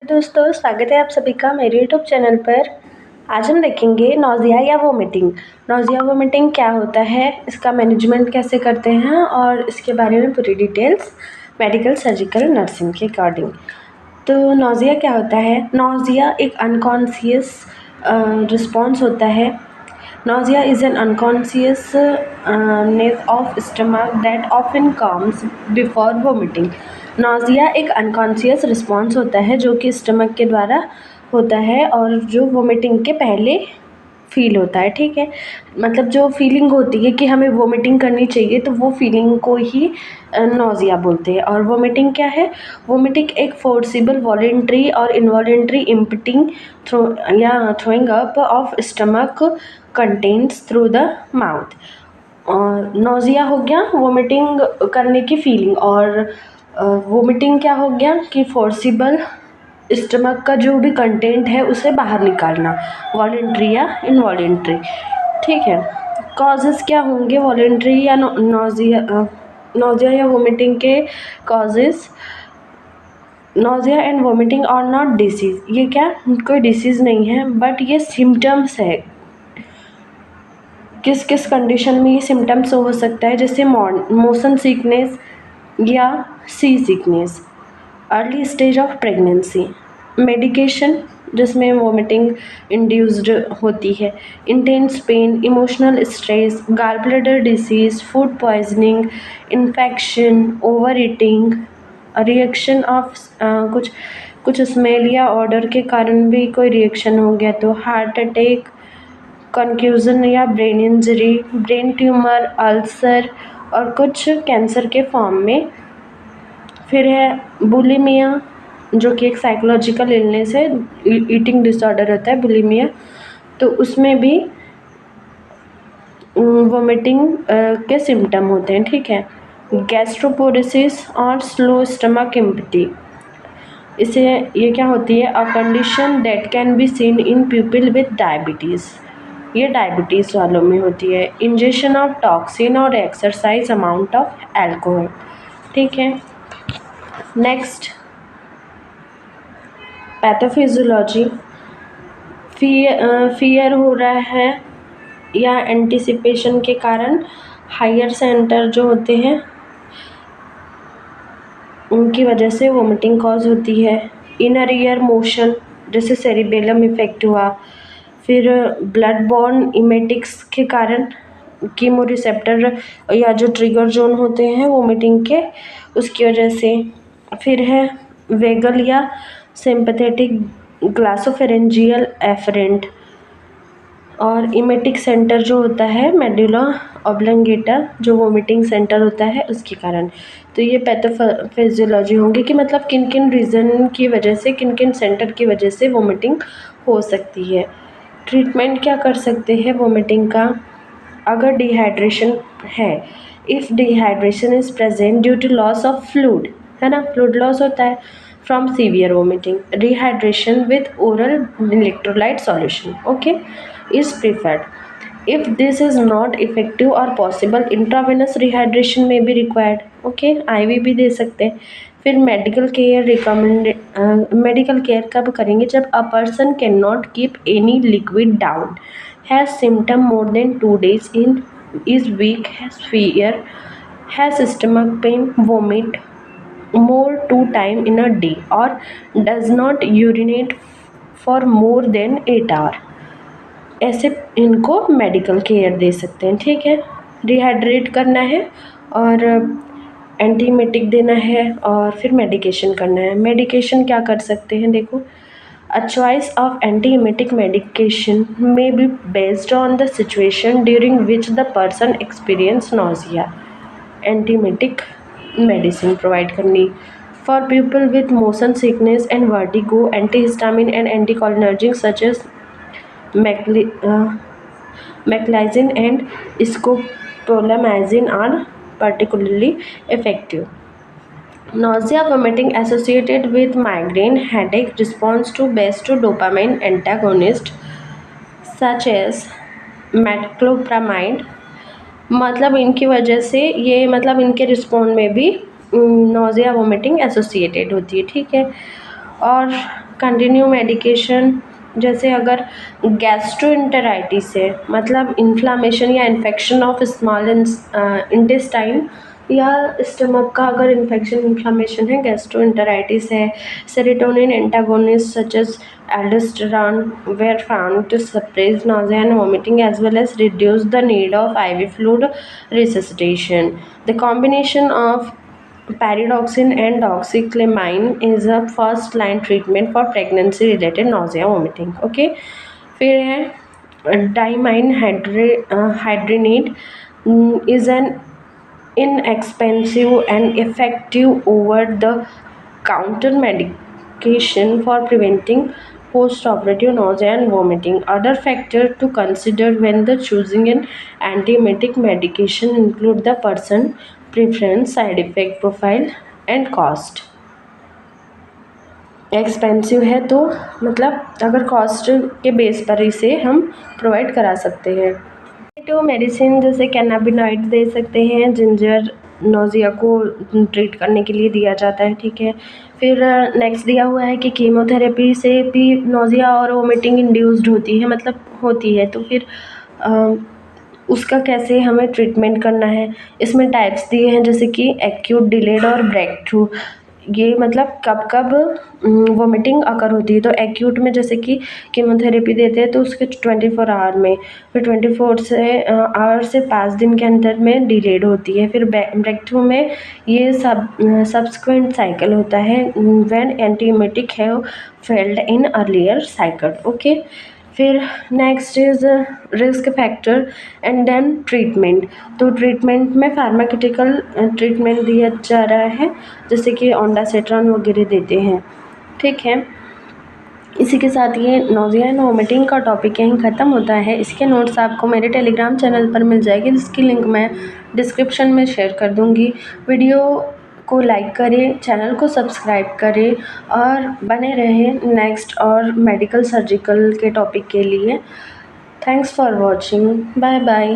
दोस्तों, स्वागत है आप सभी का मेरे यूट्यूब चैनल पर। आज हम देखेंगे नौजिया या वोमिटिंग। नौजिया वोमिटिंग क्या होता है, इसका मैनेजमेंट कैसे करते हैं और इसके बारे में पूरी डिटेल्स मेडिकल, सर्जिकल, नर्सिंग के अकॉर्डिंग। तो नौजिया क्या होता है? नौजिया एक अनकॉन्शियस रिस्पॉन्स होता है। Nausea is an unconsciousness of stomach that often comes before vomiting. Nausea एक अनकॉन्शियस रिस्पॉन्स होता है जो कि स्टमक के द्वारा होता है और जो वोमिटिंग के पहले फील होता है। ठीक है, मतलब जो फीलिंग होती है कि हमें वोमिटिंग करनी चाहिए, तो वो फीलिंग को ही नौजिया बोलते हैं। और वोमिटिंग क्या है? वोमिटिंग एक फोर्सिबल, वॉलेंट्री और involuntary emptying throwing up of stomach contents through the mouth. और नौजिया हो गया वोमिटिंग करने की फीलिंग, और वोमिटिंग क्या हो गया कि फोर्सिबल स्टमक का जो भी कंटेंट है उसे बाहर निकालना, वॉलेंट्री या इनवॉलेंट्री। ठीक है, कॉजेज़ क्या होंगे वॉलेंट्री या नौजिया या वोमिटिंग के causes? Nausea and vomiting are not disease. ये क्या कोई डिसीज़ नहीं है, बट ये सिम्टम्स है। किस किस कंडीशन में ये सिम्टम्स हो सकता है? जैसे मोशन सिकनेस या sea sickness, early stage of pregnancy, medication जिसमें वोमिटिंग इंड्यूस्ड होती है, intense pain, emotional stress, gall bladder disease, food poisoning, infection, over eating, reaction of कुछ स्मेल या ऑर्डर के कारण भी कोई रिएक्शन हो गया तो, हार्ट अटैक, कंफ्यूजन या brain injury, brain tumour, ulcer और कुछ कैंसर के फॉर्म में। फिर है बुलिमिया, जो कि एक साइकोलॉजिकल इलनेस है, ईटिंग डिसऑर्डर होता है बुलिमिया, तो उसमें भी वोमिटिंग के सिम्टम होते हैं। ठीक है, गैस्ट्रोपोरेसिस और स्लो स्टमक एम्प्टी, इसे ये क्या होती है? A condition that can be seen in people with diabetes, ये डायबिटीज़ वालों में होती है। इंजेक्शन ऑफ टॉक्सिन और एक्सरसाइज अमाउंट ऑफ एल्कोहल। ठीक है, नेक्स्ट पैथोफिजियोलॉजी। फियर हो रहा है या एंटिसिपेशन के कारण हायर सेंटर जो होते हैं उनकी वजह से वोमिटिंग कॉज होती है। इनर ईयर मोशन, जैसे सेरिबेलम इफेक्ट हुआ। फिर ब्लड बॉर्न इमेटिक्स के कारण कीमो रिसेप्टर या जो ट्रिगर जोन होते हैं वोमिटिंग के, उसकी वजह से। फिर है वेगल या सिंपैथेटिक ग्लासोफेरेंजियल एफरेंट, और इमेटिक सेंटर जो होता है मेडुला ऑब्लंगेटा, जो वोमिटिंग सेंटर होता है उसके कारण। तो ये पैथोफिजियोलॉजी होंगे कि मतलब किन किन रीज़न की वजह से, किन किन सेंटर की वजह से वोमिटिंग हो सकती है। ट्रीटमेंट क्या कर सकते हैं वोमिटिंग का? अगर डिहाइड्रेशन है, if dehydration is present due to loss of fluid, है ना, फ्लूइड लॉस होता है from severe vomiting, dehydration with oral electrolyte solution, okay, is preferred. If this is not effective or possible, intravenous rehydration may be required. Okay, IV भी दे सकते हैं। फिर medical care कब करेंगे? जब a person can not keep any liquid down, has symptom more than 2 days, is weak, has fever, has stomach pain, vomit more 2 times in a day, or does not urinate for more than 8 hours, ऐसे इनको medical care दे सकते हैं। ठीक है, dehydrate करना है और antiemetic देना है और फिर मेडिकेशन करना है। मेडिकेशन क्या कर सकते हैं? देखो, a choice of antiemetic medication may be based on the situation during which the person experience nausea. Antiemetic medicine provide करनी for people with motion sickness and vertigo, antihistamine and anticholinergic such as meclizine and scopolamine are particularly effective. Nausea, vomiting associated with migraine, headache, response to best to dopamine antagonist such as metclopramide, मतलब इनकी वजह से ये, मतलब इनके respond में भी nausea vomiting associated होती है। ठीक है, और कंटिन्यू मेडिकेशन, जैसे अगर गैस्ट्रोइंटेराइटिस है, मतलब इन्फ्लामेशन या इन्फेक्शन ऑफ स्मॉल इंटेस्टाइन या स्टमक का अगर इन्फ्लामेशन है, गैस्ट्रोइंटेराइटिस है। Serotonin antagonist such as aldosterone were found to suppress nausea and vomiting as well as reduce the need of IV fluid resuscitation. The combination of pyridoxine and doxycycline is a first line treatment for pregnancy related nausea vomiting. Okay, फिर है diamine हाइड्रेनेट is an inexpensive and effective over the counter medication for preventing post-operative nausea and vomiting. Other factors to consider when the choosing an antiemetic medication include the person preference, side effect profile and cost. Expensive है तो मतलब अगर cost के base पर इसे हम provide करा सकते हैं। तो मेडिसिन जैसे कैनाबिनॉइड दे सकते हैं, जिंजर नोज़िया को ट्रीट करने के लिए दिया जाता है, ठीक है। फिर नेक्स्ट दिया हुआ है कि कीमोथेरेपी से भी नोज़िया और वोमिटिंग इंड्यूस्ड होती है, मतलब होती है, तो फिर उसका कैसे हमें ट्रीटमेंट करना है। इसमें टाइप्स दिए हैं जैसे कि एक्यूट, डिलेड और ब्रेक थ्रू। ये मतलब कब कब वोमिटिंग अकर होती है। तो एक्यूट में जैसे कि कीमोथेरेपी देते हैं तो उसके 24 आवर में, फिर 24 आवर से 5 दिन के अंदर में डिलेड होती है। फिर ब्रेक थ्रू में ये सब्सिक्वेंट साइकिल होता है when antiemetic have failed in earlier cycle. Okay, फिर next is risk factor and then treatment. तो ट्रीटमेंट में फार्माक्यूटिकल ट्रीटमेंट दिया जा रहा है, जैसे कि ओंडासेट्रॉन वगैरह देते हैं, ठीक है। इसी के साथ ये नोज़िया एंड वोमिटिंग का टॉपिक यहीं ख़त्म होता है। इसके नोट्स आपको मेरे टेलीग्राम चैनल पर मिल जाएगी, जिसकी लिंक मैं डिस्क्रिप्शन में शेयर कर दूँगी। वीडियो को लाइक करें, चैनल को सब्सक्राइब करें और बने रहें नेक्स्ट और मेडिकल सर्जिकल के टॉपिक के लिए। Thanks for watching, bye bye.